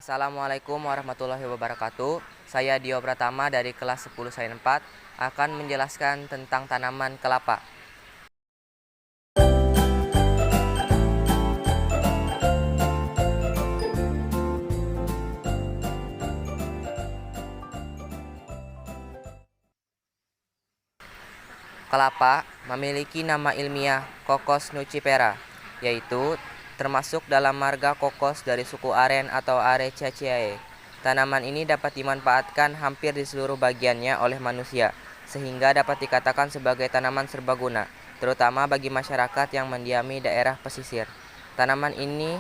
Assalamualaikum warahmatullahi wabarakatuh. Saya Dio Pratama dari kelas 10 Sains 4 akan menjelaskan tentang tanaman kelapa. Kelapa memiliki nama ilmiah Cocos nucifera, yaitu termasuk dalam marga kokos dari suku Aren atau Arecaceae. Tanaman ini dapat dimanfaatkan hampir di seluruh bagiannya oleh manusia, sehingga dapat dikatakan sebagai tanaman serbaguna, terutama bagi masyarakat yang mendiami daerah pesisir. Tanaman ini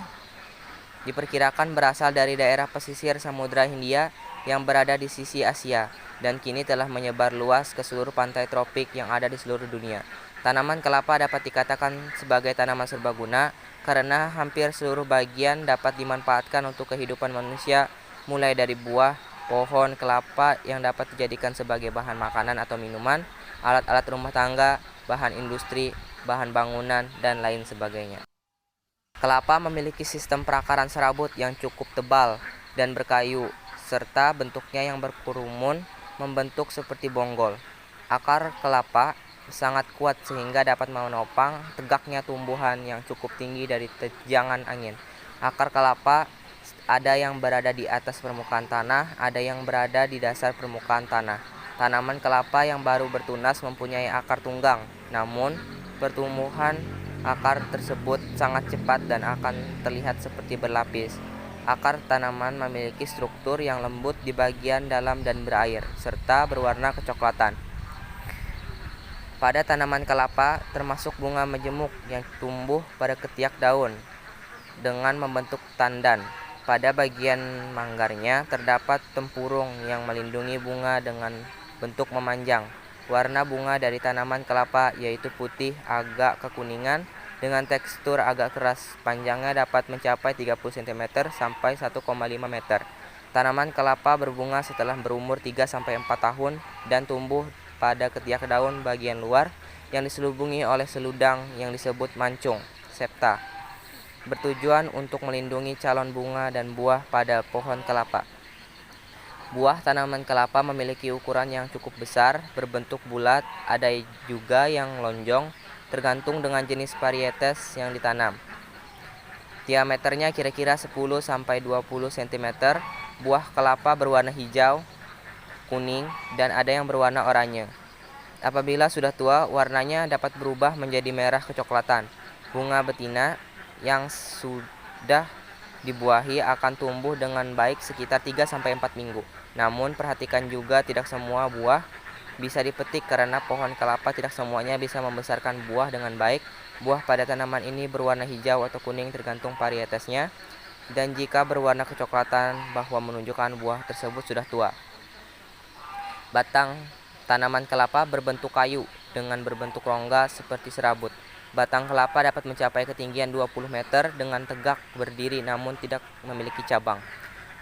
diperkirakan berasal dari daerah pesisir Samudra Hindia yang berada di sisi Asia, dan kini telah menyebar luas ke seluruh pantai tropik yang ada di seluruh dunia. Tanaman kelapa dapat dikatakan sebagai tanaman serbaguna karena hampir seluruh bagian dapat dimanfaatkan untuk kehidupan manusia, mulai dari buah, pohon kelapa yang dapat dijadikan sebagai bahan makanan atau minuman, alat-alat rumah tangga, bahan industri, bahan bangunan, dan lain sebagainya. Kelapa memiliki sistem perakaran serabut yang cukup tebal dan berkayu, serta bentuknya yang berkerumun membentuk seperti bonggol. Akar kelapa sangat kuat sehingga dapat menopang tegaknya tumbuhan yang cukup tinggi dari terjangan angin. Akar kelapa ada yang berada di atas permukaan tanah, ada yang berada di dasar permukaan tanah. Tanaman kelapa yang baru bertunas mempunyai akar tunggang, namun pertumbuhan akar tersebut sangat cepat dan akan terlihat seperti berlapis. Akar tanaman memiliki struktur yang lembut di bagian dalam dan berair, serta berwarna kecoklatan. Pada tanaman kelapa termasuk bunga majemuk yang tumbuh pada ketiak daun dengan membentuk tandan. Pada bagian manggarnya terdapat tempurung yang melindungi bunga dengan bentuk memanjang. Warna bunga dari tanaman kelapa yaitu putih agak kekuningan dengan tekstur agak keras. Panjangnya dapat mencapai 30 cm sampai 1,5 meter. Tanaman kelapa berbunga setelah berumur 3-4 tahun dan tumbuh pada ketiak daun bagian luar yang diselubungi oleh seludang yang disebut mancung, septa, bertujuan untuk melindungi calon bunga dan buah pada pohon kelapa. Buah tanaman kelapa memiliki ukuran yang cukup besar, berbentuk bulat, ada juga yang lonjong, tergantung dengan jenis varietes yang ditanam. Diameternya kira-kira 10-20 cm. Buah kelapa berwarna hijau, kuning, dan ada yang berwarna oranye. Apabila sudah tua, warnanya dapat berubah menjadi merah kecoklatan. Bunga betina yang sudah dibuahi akan tumbuh dengan baik sekitar 3-4 minggu. Namun perhatikan juga tidak semua buah bisa dipetik karena pohon kelapa tidak semuanya bisa membesarkan buah dengan baik. Buah pada tanaman ini berwarna hijau atau kuning tergantung varietesnya, dan jika berwarna kecoklatan bahwa menunjukkan buah tersebut sudah tua. Batang tanaman kelapa berbentuk kayu dengan berbentuk rongga seperti serabut. Batang kelapa dapat mencapai ketinggian 20 meter dengan tegak berdiri namun tidak memiliki cabang.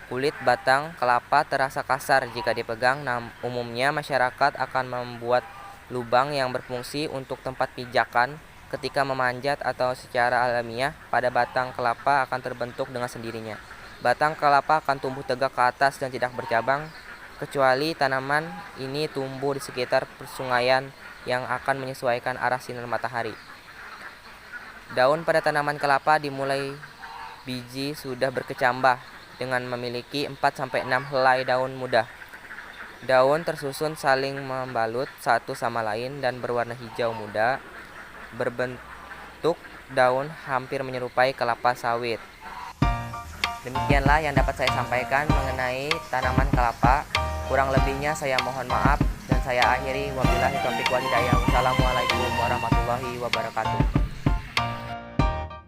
Kulit batang kelapa terasa kasar jika dipegang. Umumnya masyarakat akan membuat lubang yang berfungsi untuk tempat pijakan. Ketika memanjat atau secara alamiah pada batang kelapa akan terbentuk dengan sendirinya. Batang kelapa akan tumbuh tegak ke atas dan tidak bercabang, kecuali tanaman ini tumbuh di sekitar persungaian yang akan menyesuaikan arah sinar matahari. Daun pada tanaman kelapa dimulai biji sudah berkecambah dengan memiliki 4-6 helai daun muda. Daun tersusun saling membalut satu sama lain dan berwarna hijau muda. Berbentuk daun hampir menyerupai kelapa sawit. Demikianlah yang dapat saya sampaikan mengenai tanaman kelapa. Kurang lebihnya saya mohon maaf dan saya akhiri. Wabillahi taufiq wal hidayah. Wassalamualaikum warahmatullahi wabarakatuh.